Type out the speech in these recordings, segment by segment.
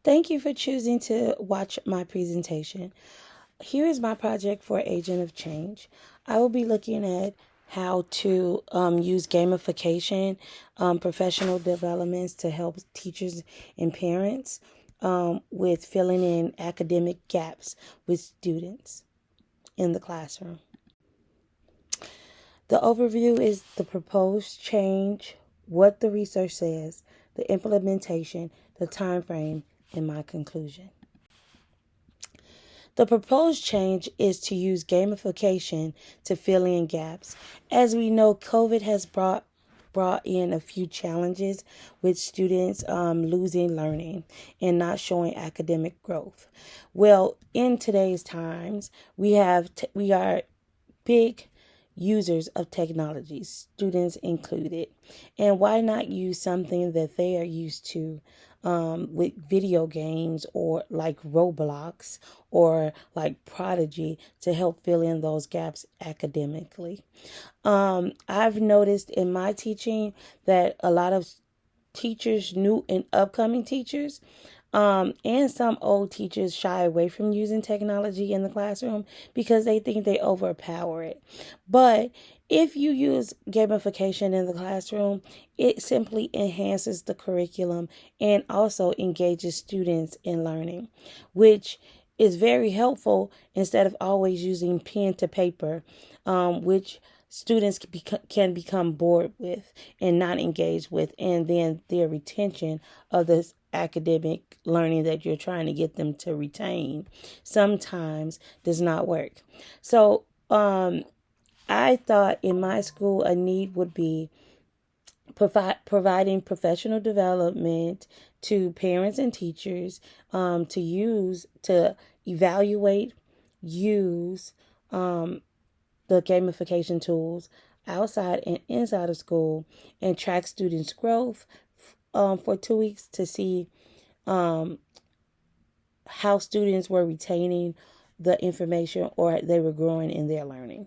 Thank you for choosing to watch my presentation. Here is my project for Agent of Change. I will be looking at how to use gamification, professional developments to help teachers and parents with filling in academic gaps with students in the classroom. The overview is the proposed change, what the research says, the implementation, the time frame, and my conclusion. The proposed change is to use gamification to fill in gaps. As we know, COVID has brought in a few challenges with students losing learning and not showing academic growth. Well, in today's times, we are big users of technology, students included. And why not use something that they are used to with video games or like Roblox or like Prodigy to help fill in those gaps academically? I've noticed in my teaching that a lot of teachers, new and upcoming teachers, and some old teachers shy away from using technology in the classroom because they think they overpower it. But if you use gamification in the classroom, it simply enhances the curriculum and also engages students in learning, which is very helpful instead of always using pen to paper, which students can become bored with and not engaged with, and then their retention of this academic learning that you're trying to get them to retain sometimes does not work. So I thought in my school a need would be providing professional development to parents and teachers to evaluate, use the gamification tools outside and inside of school, and track students' growth for 2 weeks to see how students were retaining the information or they were growing in their learning.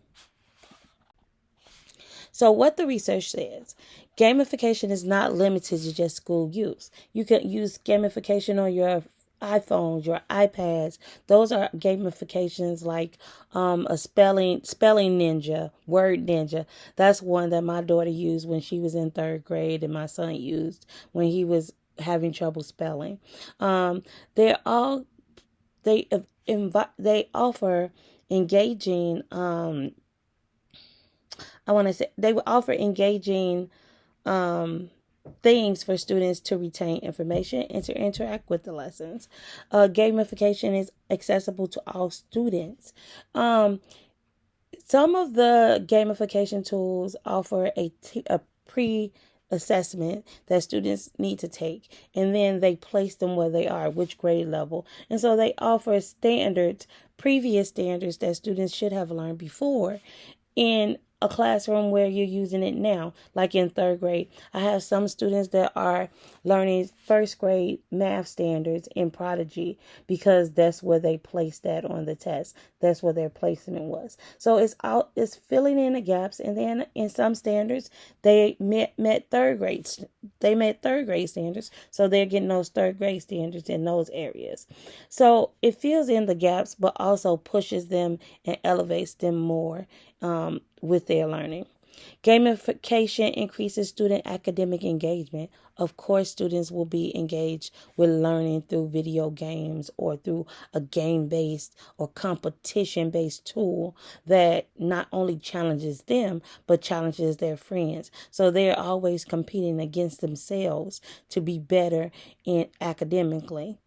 So what the research says, gamification is not limited to just school use. You can use gamification on your iPhones, your iPads. Those are gamifications like a spelling ninja, word ninja. That's one that my daughter used when she was in 3rd grade and my son used when he was having trouble spelling. They offer engaging they will offer engaging things for students to retain information and to interact with the lessons. Gamification is accessible to all students. Some of the gamification tools offer a pre-assessment that students need to take, and then they place them where they are, which grade level. And so they offer previous standards that students should have learned before in a classroom where you're using it now, like in 3rd grade. I have some students that are learning 1st grade math standards in Prodigy because that's where they placed that on the test. That's where their placement was. So it's filling in the gaps, and then in some standards they met 3rd grade. They met 3rd grade standards, so they're getting those 3rd grade standards in those areas. So it fills in the gaps, but also pushes them and elevates them more with their learning. Gamification increases student academic engagement. Of course, students will be engaged with learning through video games or through a game-based or competition-based tool that not only challenges them, but challenges their friends. So they're always competing against themselves to be better academically.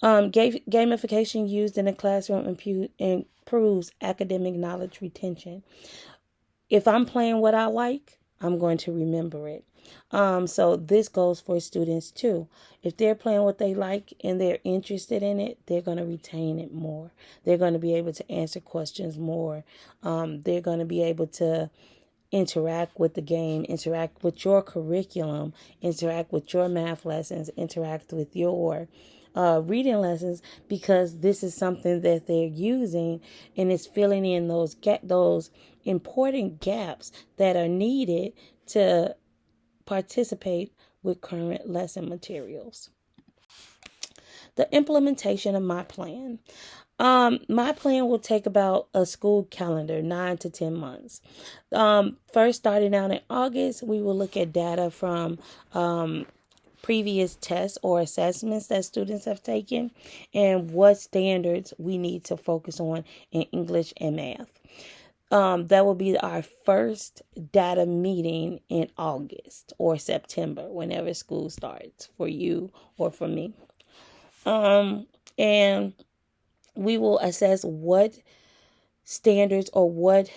Gamification used in the classroom improves academic knowledge retention. If I'm playing what I like, I'm going to remember it. So this goes for students too. If they're playing what they like and they're interested in it, they're going to retain it more. They're going to be able to answer questions more. They're going to be able to interact with the game, interact with your curriculum, interact with your math lessons, interact with your reading lessons, because this is something that they're using and it's filling in those important gaps that are needed to participate with current lesson materials. The implementation of my plan. My plan will take about a school calendar, 9 to 10 months. First, starting out in August, we will look at data from previous tests or assessments that students have taken and what standards we need to focus on in English and math. That will be our first data meeting in August or September, whenever school starts for you or for me. And we will assess what standards or what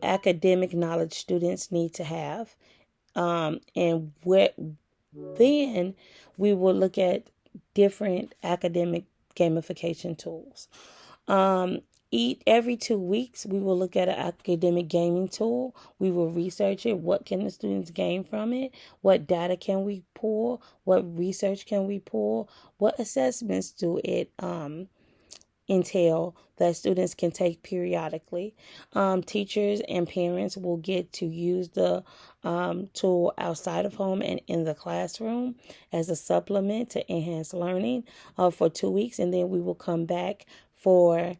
academic knowledge students need to have. And then we will look at different academic gamification tools. Every 2 weeks, we will look at an academic gaming tool. We will research it. What can the students gain from it? What data can we pull? What research can we pull? What assessments do it entail that students can take periodically? Teachers and parents will get to use the tool outside of home and in the classroom as a supplement to enhance learning for 2 weeks, and then we will come back for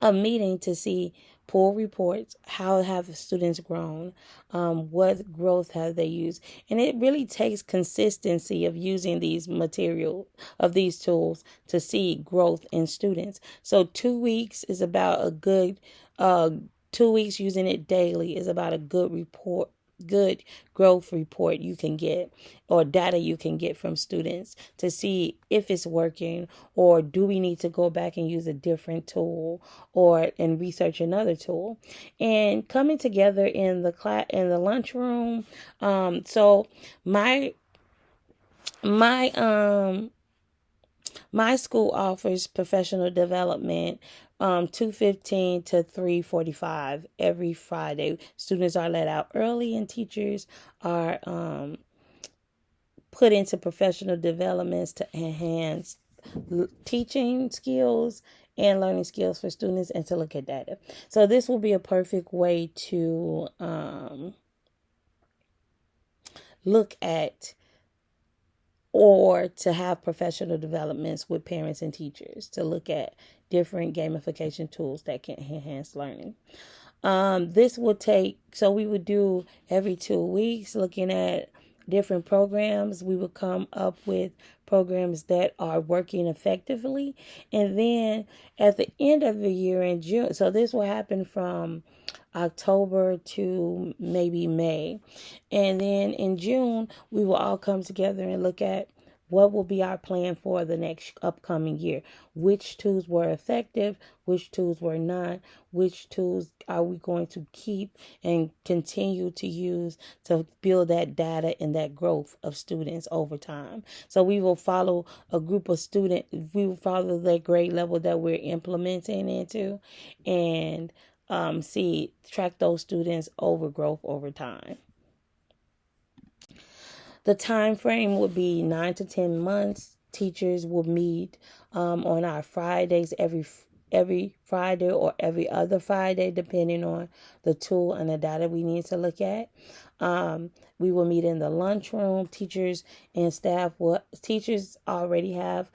a meeting to see pull reports. How have students grown? What growth have they used? And it really takes consistency of using these tools to see growth in students. So 2 weeks is about a good 2 weeks using it daily is about a good growth report you can get, or data you can get from students to see if it's working, or do we need to go back and use a different tool and research another tool. And coming together in the lunchroom. So my school offers professional development 2:15 to 3:45 every Friday. Students are let out early and teachers are put into professional developments to enhance teaching skills and learning skills for students and to look at data. So this will be a perfect way to look at or to have professional developments with parents and teachers to look at different gamification tools that can enhance learning. So we would do every 2 weeks looking at different programs. We would come up with programs that are working effectively. And then at the end of the year in June, so this will happen from October to maybe May. And then in June, we will all come together and look at what will be our plan for the next upcoming year. Which tools were effective, which tools were not, which tools are we going to keep and continue to use to build that data and that growth of students over time. So we will follow a group of students, we will follow that grade level that we're implementing into, and track those students' growth over time. The time frame would be 9 to 10 months. Teachers will meet on our Fridays every Friday or every other Friday, depending on the tool and the data we need to look at. We will meet in the lunchroom. Teachers and staff teachers already have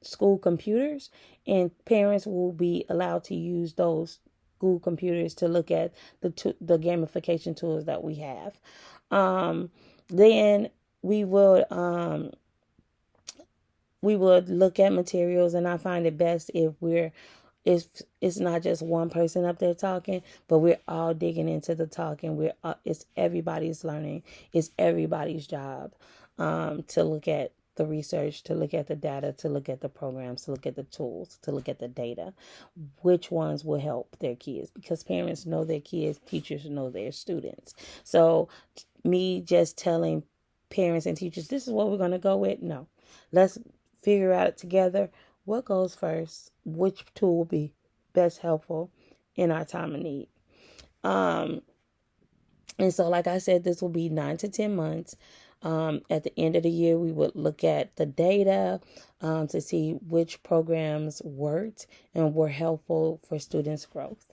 school computers, and parents will be allowed to use those school computers to look at the gamification tools that we have. Then we would look at materials, and I find it best if it's not just one person up there talking, but we're all digging into the talking. It's everybody's learning. It's everybody's job to look at the research, to look at the data, to look at the programs, to look at the tools, to look at the data. Which ones will help their kids? Because parents know their kids, teachers know their students. So me just telling parents and teachers, this is what we're going to go with. No, let's figure out together what goes first, which tool will be best helpful in our time of need. And so, like I said, this will be 9 to 10 months. At the end of the year, we would look at the data to see which programs worked and were helpful for students' growth.